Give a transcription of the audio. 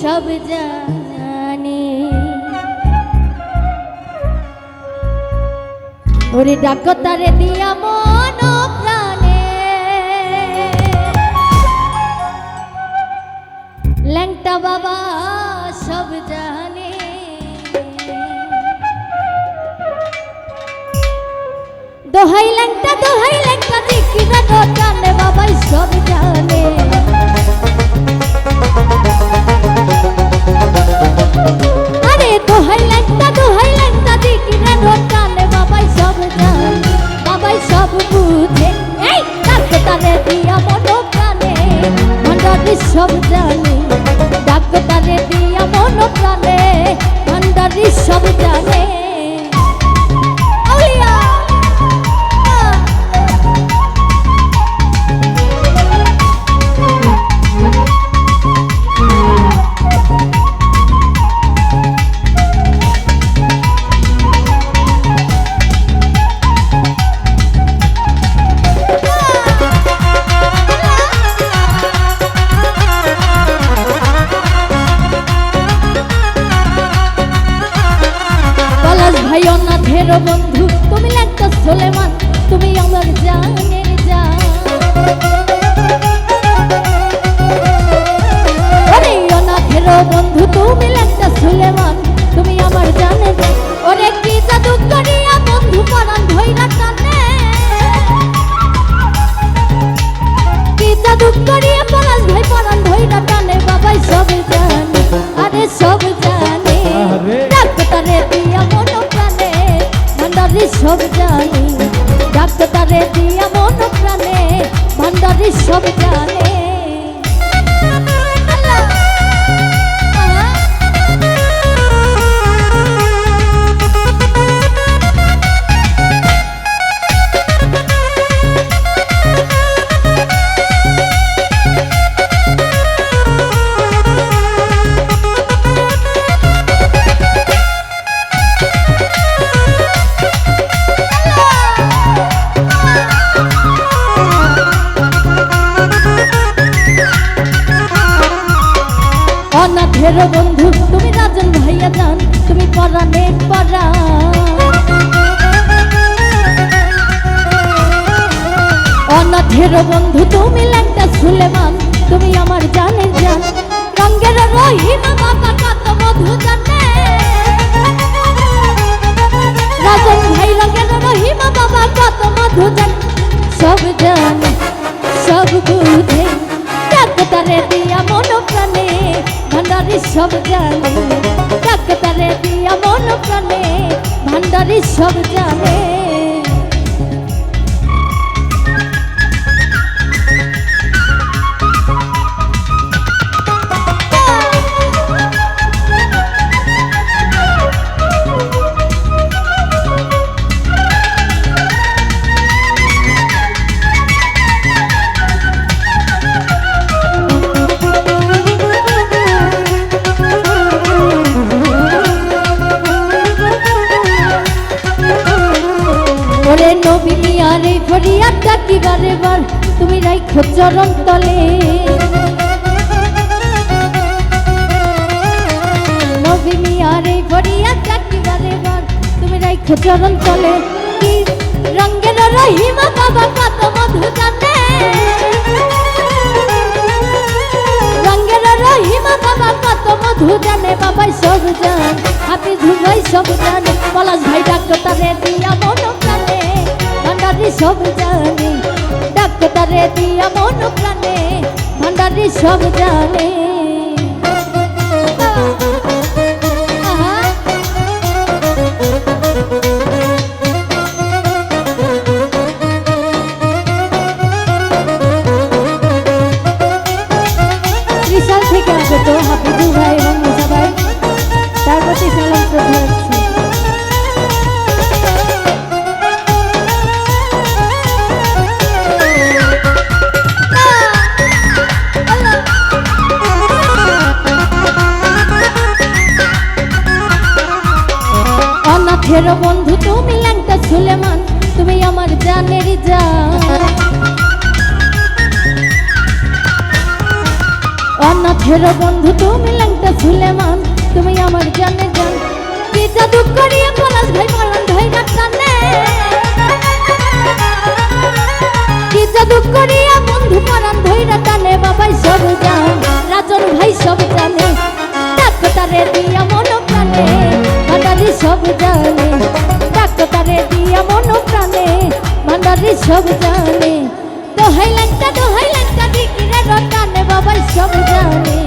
সব জানে। ওরে ডাকো তারে দিয়া মন প্রাণে, ল্যাংটা বাবা সব জানে। দোহাই ল্যাংটা জিকিরা দোকানে বাবাই সব জানে। আরে দোহাই ল্যাংটা জিকিরা দোকানে বাবাই সব জানে, বাবাই সব বুঝে। এই ডাকো তারে দিয়া মন প্রাণে, ভান্ডারি সব জানে। ডাকো তারে দিয়া মন প্রাণে, ভান্ডারি সব জানে। ভাই অনাথের বন্ধু তুমি ল্যাংটা সুলেমান, তুমি আমার জানের জান। ওরে অনাথের বন্ধু তুমি ল্যাংটা সুলেমান, তুমি আমার জানের জান। ওরে কি জাদু করিয়া বন্ধু পরাণ ধইরা টানে, কি জাদু করিয়া পরাণ ভাই পরাণ ধইরা টানে। বাবাই সব জানে, আরে সব জানে। ডাকো তারে দিয়া মন প্রাণে, ভান্ডারি সব জানে। ডাকো তারে দিয়া মন প্রাণে, ভান্ডারি সব জানে। অনাথের বন্ধু তুমি রাজন ভাইয়া জান, তুমি পরাণে পরা। অনাথের বন্ধু তুমি ল্যাংটা সুলেমান, তুমি আমার জানের জান। রঙ্গের রহিমা বাবা কত মধু জানে, রাজন ভাই রঙ্গের রহিমা বাবা কত মধু জানে। সব জানে সব বুঝে, ডাকো তারে দিয়া মন প্রাণে, ভান্ডারি সব জানে। ডাকো তারে দিয়া মন প্রাণে, ভান্ডারি সব জানে। ওরে নবী মিয়ার এই ফরিয়াদ ডাকি বারে বার, তুমি রাইখো চরণ তলে। নবী মিয়ার এই ফরিয়াদ ডাকি বারে বার, তুমি রাইখো চরণ তলে। কি রঙ্গের রহিমা বাবা কত মধু জানে, রঙ্গের রহিমা বাবা কত মধু জানে। বাবাই সব জান, হাতি ঝুমাই সব জানে। পলাশ ভাই ডাকো তারে দিয়া মন প্রাণে, ভান্ডারি সব জানে। ডাকো তারে দিয়া মন প্রাণে, ভান্ডারি সব জানে। ত্রিশাল থেকে আগত হাফিজুল ভাই এবং মুসা ভাই, তার প্রতি সালাম শ্রদ্ধা রাখছি। অনাথের বন্ধু তুমি ল্যাংটা সুলেমান, তুমি আমার জানের জান। জান্নাতের বন্ধু তুমি ল্যাংটা সুলেমান, তুমি আমার জানে জান। কি জাদু করিয়া পলাশ ভাই মরণ ধইরা টানে, কি জাদু করিয়া বন্ধু মরণ ধইরা টানে। বাবাই সব জান, রাজন ভাই সব জানে, ডাক্তারে দিয়া মন প্রাণে, ভান্ডারি সব জানে, ডাক্তারে দিয়া মন প্রাণে, ভান্ডারি সব জানে। দোহাই ল্যাংটা দিকিরে রটানে, বাবাই সব জানে।